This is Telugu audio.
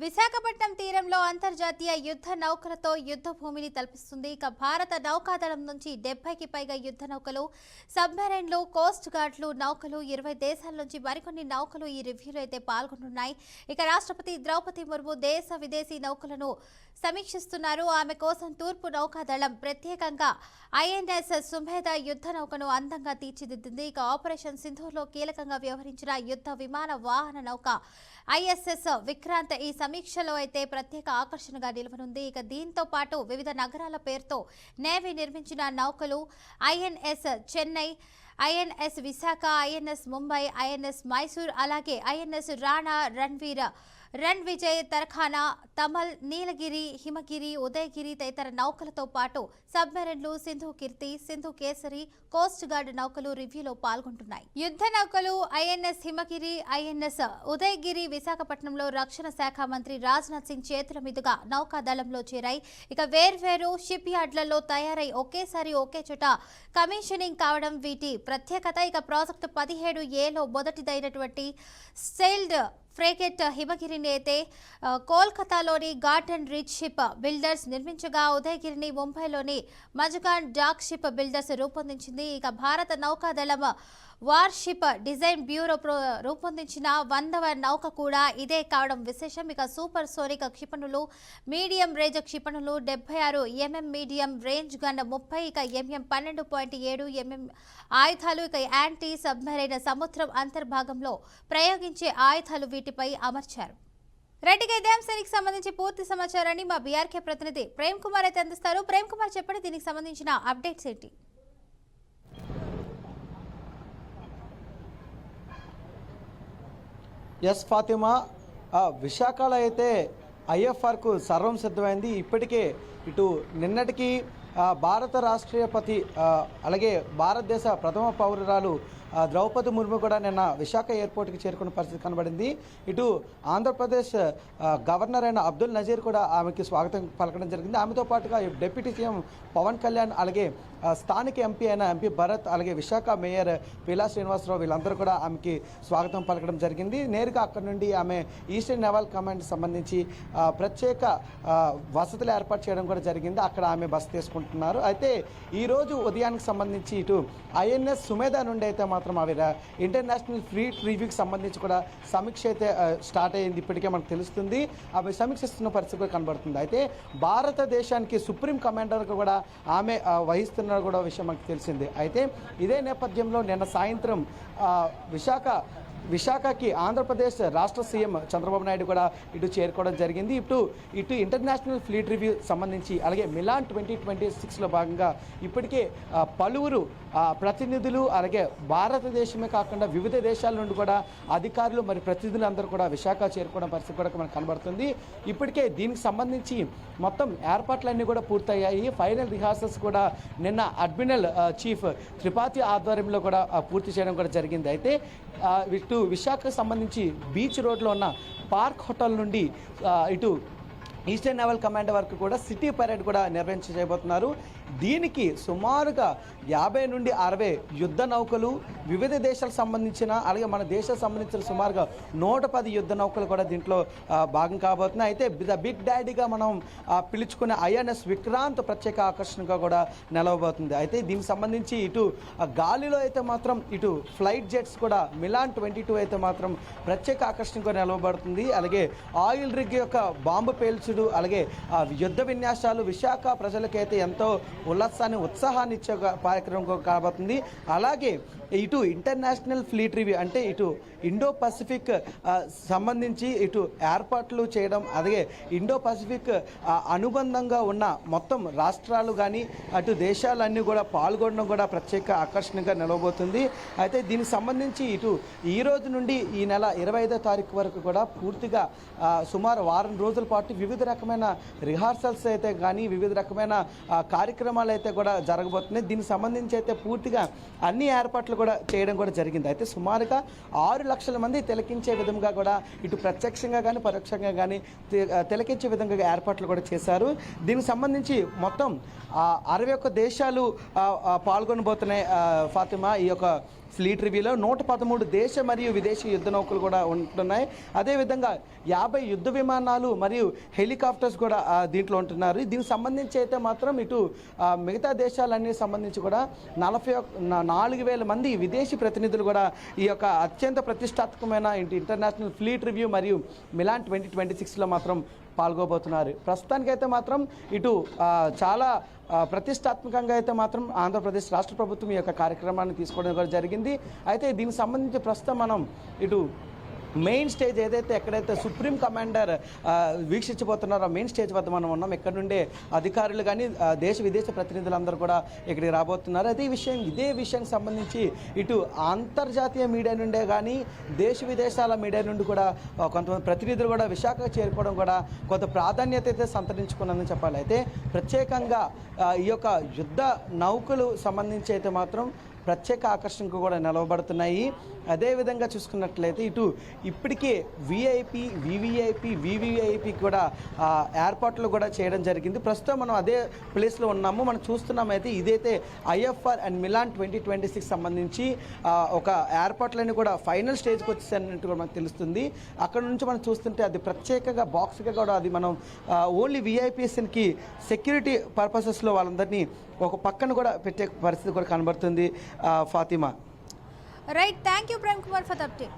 విశాఖపట్నం తీరంలో అంతర్జాతీయ యుద్ధ నౌకలతో యుద్ధ భూమిని తలపిస్తుంది. ఇక భారత నౌకాదళం నుంచి 70కి పైగా యుద్ధ నౌకలు, సబ్మెరైన్లు, కోస్ట్ గార్డులు నౌకలు, 20 దేశాల నుంచి మరికొన్ని నౌకలు ఈ రివ్యూలో అయితే పాల్గొంటున్నాయి. ఇక రాష్ట్రపతి ద్రౌపది ముర్ము దేశ విదేశీ నౌకలను సమీక్షిస్తున్నారు. ఆమె కోసం తూర్పు నౌకాదళం ప్రత్యేకంగా ఐఎన్ఎస్ సుమేధ యుద్ధ నౌకను అందంగా తీర్చిదిద్దింది. ఇక ఆపరేషన్ సింధూర్లో కీలకంగా వ్యవహరించిన యుద్ధ విమాన వాహన నౌక ఐఎస్ఎస్ విక్రాంత్ ఈ సమీక్షలో అయితే ప్రత్యేక ఆకర్షణగా నిలవనుంది. ఇక దీంతో పాటు వివిధ నగరాల పేరుతో నేవీ నిర్మించిన నౌకలు INS Chennai, INS Visakha, INS Mumbai, INS Mysore, అలాగే ఐఎన్ఎస్ రాణా, రన్ విజయ్, తర్ఖానా, తమల్, నీలగిరి, హిమగిరి, ఉదయగిరి తదితర నౌకలతో పాటు సబ్మెరైన్లు, సింధు కీర్తి, సింధు కేసరి, కోస్ట్ గార్డ్ నౌకలు రివ్యూలో పాల్గొంటున్నాయి. యుద్ధ నౌకలు ఐఎన్ఎస్ హిమగిరి, ఐఎన్ఎస్ ఉదయగిరి విశాఖపట్నంలో రక్షణ శాఖ మంత్రి రాజ్నాథ్ సింగ్ చేతుల మీదుగా నౌకాదళంలో చేరాయి. ఇక వేర్వేరు షిప్ యార్డ్లలో తయారై ఒకేసారి ఒకే చోట కమిషనింగ్ కావడం వీటి ప్రత్యేకత. ఇక ప్రాజెక్టు 17Aలో మొదటిదైనటువంటి సెయిల్డ్ ఫ్రేగేట్ హిమగిరిని అయితే కోల్కతాలోని గార్డెన్ రిచ్ షిప్ బిల్డర్స్ నిర్మించగా, ఉదయగిరిని ముంబైలోని మజగాన్ డాక్ షిప్ బిల్డర్స్ రూపొందించింది. ఇక భారత నౌకాదళం వార్షిప్ డిజైన్ బ్యూరో రూపొందించిన 100వ నౌక కూడా ఇదే కావడం విశేషం. ఇక సూపర్ సోనిక్ క్షిపణులు, మీడియం రేంజ్ క్షిపణులు, 76 mm మీడియం రేంజ్ గన్ 30, ఇక MM-12.7 mm ఆయుధాలు, ఇక యాంటీ సబ్మెరైన్ సముద్రం అంతర్భాగంలో ప్రయోగించే ఆయుధాలు వీటిపై అమర్చారు. రైట్గా ఇదే అంశానికి సంబంధించి పూర్తి సమాచారాన్ని మా బీఆర్కే ప్రతినిధి ప్రేమ్ కుమార్ అయితే అందిస్తారు. ప్రేమ్ కుమార్, చెప్పండి, దీనికి సంబంధించిన అప్డేట్స్ ఏంటి? ఎస్ ఫాతిమా, విశాఖలో అయితే ఐఎఫ్ఆర్కు సర్వం సిద్ధమైంది. ఇప్పటికే ఇటు నిన్నటికి భారత రాష్ట్రపతి అలాగే భారతదేశ ప్రథమ పౌరురాలు ద్రౌపది ముర్ము కూడా నిన్న విశాఖ ఎయిర్పోర్ట్కి చేరుకున్న పరిస్థితి కనబడింది. ఇటు ఆంధ్రప్రదేశ్ గవర్నర్ అయిన అబ్దుల్ నజీర్ కూడా ఆమెకి స్వాగతం పలకడం జరిగింది. ఆమెతో పాటుగా డిప్యూటీ సీఎం పవన్ కళ్యాణ్, అలాగే స్థానిక ఎంపీ అయిన ఎంపీ భరత్, అలాగే విశాఖ మేయర్ పీలా శ్రీనివాసరావు వీళ్ళందరూ కూడా ఆమెకి స్వాగతం పలకడం జరిగింది. నేరుగా అక్కడి నుండి ఆమె ఈస్టర్న్ నేవల్ కమాండ్ సంబంధించి ప్రత్యేక వసతులు ఏర్పాటు చేయడం కూడా జరిగింది. అక్కడ ఆమె బస తీసుకుంటున్నారు. అయితే ఈరోజు ఉదయానికి సంబంధించి ఇటు ఐఎన్ఎస్ సుమేధ నుండి అయితే మాత్రం అవి ఇంటర్నేషనల్ ఫ్లీట్ రివ్యూకి సంబంధించి కూడా సమీక్ష అయితే స్టార్ట్ అయ్యింది. ఇప్పటికే మనకు తెలుస్తుంది. అవి సమీక్షిస్తున్న పరిస్థితి కూడా కనబడుతుంది. అయితే భారతదేశానికి సుప్రీం కమాండర్గా కూడా ఆమె వహిస్తున్న కూడా విషయం మనకు తెలిసింది. అయితే ఇదే నేపథ్యంలో నిన్న సాయంత్రం విశాఖకి ఆంధ్రప్రదేశ్ రాష్ట్ర సీఎం చంద్రబాబు నాయుడు కూడా ఇటు చేరుకోవడం జరిగింది. ఇటు ఇంటర్నేషనల్ ఫ్లీట్ రివ్యూ సంబంధించి, అలాగే మిలాన్ 2026లో భాగంగా ఇప్పటికే పలువురు ప్రతినిధులు, అలాగే భారతదేశమే కాకుండా వివిధ దేశాల నుండి కూడా అధికారులు మరి ప్రతినిధులు అందరూ కూడా విశాఖ చేరుకోవడం పరిస్థితి కూడా మనకు కనబడుతుంది. ఇప్పటికే దీనికి సంబంధించి మొత్తం ఏర్పాట్లన్నీ కూడా పూర్తయ్యాయి. ఫైనల్ రిహార్సల్స్ కూడా నిన్న అడ్మిరల్ చీఫ్ త్రిపాఠి ఆధ్వర్యంలో కూడా పూర్తి చేయడం కూడా జరిగింది. అయితే ఇటు విశాఖకు సంబంధించి బీచ్ రోడ్లో ఉన్న పార్క్ హోటల్ నుండి ఇటు ఈస్టర్న్ నేవల్ కమాండ్ వరకు కూడా సిటీ పరేడ్ కూడా నిర్వహించబోతున్నారు. దీనికి సుమారుగా 50 నుండి 60 యుద్ధ నౌకలు, వివిధ దేశాలకు సంబంధించిన, అలాగే మన దేశానికి సంబంధించిన సుమారుగా 110 యుద్ధ నౌకలు కూడా దీంట్లో భాగం కాబోతున్నాయి. అయితే ద బిగ్ డాడీగా మనం పిలుచుకునే ఐఎన్ఎస్ విక్రాంత్ ప్రత్యేక ఆకర్షణగా కూడా నిలవబోతుంది. అయితే దీనికి సంబంధించి ఇటు గాలిలో అయితే మాత్రం ఇటు ఫ్లైట్ జెట్స్ కూడా మిలాన్ 22 అయితే మాత్రం ప్రత్యేక ఆకర్షణగా నిలవబడుతుంది. అలాగే ఆయిల్ రిగ్ యొక్క బాంబు పేల్చుడు, అలాగే యుద్ధ విన్యాసాలు విశాఖ ప్రజలకైతే ఎంతో ఉత్సాహాన్ని ఇచ్చే కార్యక్రమం కాబోతుంది. అలాగే ఇటు ఇంటర్నేషనల్ ఫ్లీట్ రివ్యూ అంటే ఇటు ఇండో పసిఫిక్ సంబంధించి ఇటు ఏర్పాట్లు చేయడం, అలాగే ఇండో పసిఫిక్ అనుబంధంగా ఉన్న మొత్తం రాష్ట్రాలు కానీ అటు దేశాలన్నీ కూడా పాల్గొనడం కూడా ప్రత్యేక ఆకర్షణగా నిలవబోతుంది. అయితే దీనికి సంబంధించి ఇటు ఈ రోజు నుండి ఈ నెల 25వ తారీఖు వరకు కూడా పూర్తిగా సుమారు వారం రోజుల పాటు వివిధ రకమైన రిహార్సల్స్ అయితే కానీ వివిధ రకమైన కార్యక్రమాలు అయితే కూడా జరగబోతున్నాయి. దీనికి సంబంధించి అయితే పూర్తిగా అన్ని ఏర్పాట్లు కూడా చేయడం కూడా జరిగింది. అయితే సుమారుగా 6 లక్షల మంది తిలకించే విధంగా కూడా ఇటు ప్రత్యక్షంగా కానీ పరోక్షంగా కానీ తిలకించే విధంగా ఏర్పాట్లు కూడా చేశారు. దీనికి సంబంధించి మొత్తం 61 దేశాలు పాల్గొనబోతున్నాయి ఫాతిమా ఈ యొక్క ఫ్లీట్ రివ్యూలో 113 దేశ మరియు విదేశీ యుద్ధ నౌకలు కూడా ఉంటున్నాయి. అదేవిధంగా 50 యుద్ధ విమానాలు మరియు హెలికాప్టర్స్ కూడా దీంట్లో ఉంటున్నారు. దీనికి సంబంధించి అయితే మాత్రం ఇటు మిగతా దేశాలన్నీ సంబంధించి కూడా 4,000 మంది విదేశీ ప్రతినిధులు కూడా ఈ యొక్క అత్యంత ప్రతిష్టాత్మకమైన ఇంటర్నేషనల్ ఫ్లీట్ రివ్యూ మరియు మిలాన్ 2026లో మాత్రం పాల్గొబోతున్నారు. ప్రస్తుతానికైతే మాత్రం ఇటు చాలా ప్రతిష్టాత్మకంగా అయితే మాత్రం ఆంధ్రప్రదేశ్ రాష్ట్ర ప్రభుత్వం ఈ యొక్క కార్యక్రమాన్ని తీసుకోవడం కూడా జరిగింది. అయితే దీనికి సంబంధించి ప్రస్తుతం మనం ఇటు మెయిన్ స్టేజ్ ఏదైతే ఎక్కడైతే సుప్రీం కమాండర్ వీక్షించబోతున్నారో మెయిన్ స్టేజ్ వద్ద మనం ఉన్నాం. ఇక్కడ నుండే అధికారులు కానీ దేశ విదేశ ప్రతినిధులందరూ కూడా ఇక్కడికి రాబోతున్నారు. ఇదే విషయానికి సంబంధించి ఇటు అంతర్జాతీయ మీడియా నుండే కానీ దేశ విదేశాల మీడియా నుండి కూడా కొంతమంది ప్రతినిధులు కూడా విశాఖ చేరుకోవడం కూడా కొంత ప్రాధాన్యత అయితే సంతరించుకున్నదని చెప్పాలి. అయితే ప్రత్యేకంగా ఈ యొక్క యుద్ధ నౌకలు సంబంధించి అయితే మాత్రం ప్రత్యేక ఆకర్షణకు కూడా నిలవబడుతున్నాయి. అదేవిధంగా చూసుకున్నట్లయితే ఇటు ఇప్పటికే విఐపి, వివిఐపి కూడా ఏర్పాట్లు కూడా చేయడం జరిగింది. ప్రస్తుతం మనం అదే ప్లేస్లో ఉన్నాము. మనం చూస్తున్నామైతే ఇదైతే ఐఎఫ్ఆర్ అండ్ మిలాన్ 2026 సంబంధించి ఒక ఏర్పాట్లన్నీ కూడా ఫైనల్ స్టేజ్కి వచ్చేసినట్టు కూడా మనకు తెలుస్తుంది. అక్కడ నుంచి మనం చూస్తుంటే అది ప్రత్యేకంగా బాక్స్గా కూడా అది మనం ఓన్లీ విఐపీస్కి సెక్యూరిటీ పర్పసెస్లో వాళ్ళందరినీ ఒక పక్కన కూడా పెట్టే పరిస్థితి కూడా కనబడుతుంది. Fatima. Right, thank you Prem Kumar for the update.